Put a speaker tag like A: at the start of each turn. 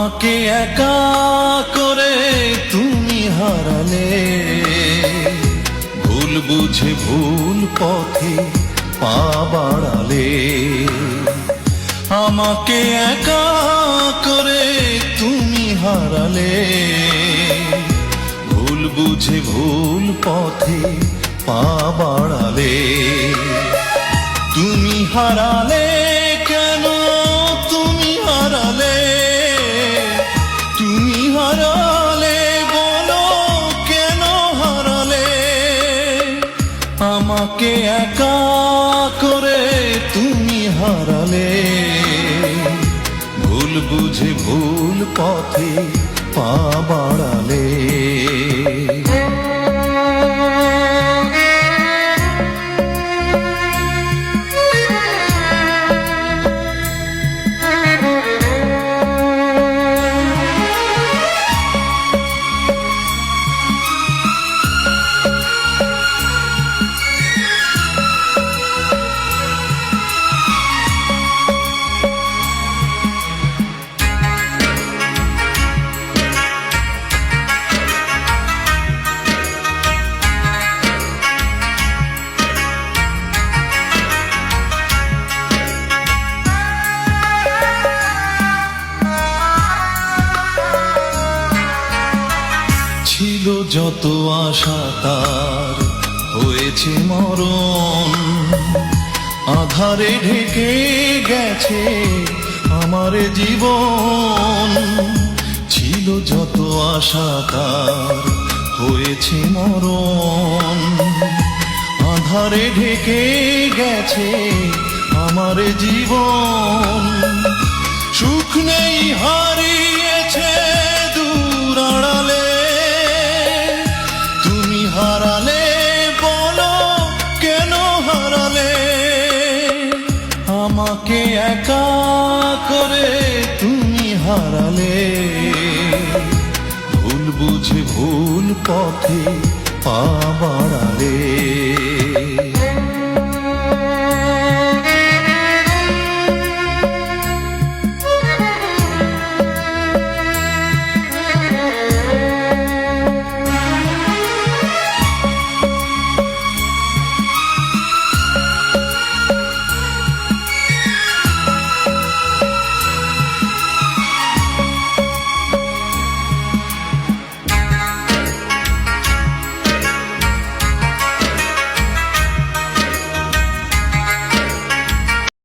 A: আমাকে একা করে তুমি হারালে, ভুল বুঝে ভুল পথে পা বাড়ালে। আমাকে একা করে তুমি হারালে, ভুল বুঝে ভুল পথে পা বাড়ালে। তুমি হারালে কেন, তুমি হারালে, তুমি হারালে বলো কেন হারালে। আমাকে একা করে তুমি হারালে, ভুল বুঝে ভুল পথে পা বাড়ালে। ছিল যত আশা তার হয়েছে মরণ, আধারে ঢেকে গেছে আমার জীবন। ছিল যত আশা তার হয়েছে মরণ, আধারে ঢেকে গেছে আমার জীবন। সুখ নেই হারিয়েছে দূর আড়ালে, তুমি হারালে বলো কেন হারালে। আমাকে একা করে তুমি হারালে, ভুল বুঝে ভুল পথে পা বাড়ালে।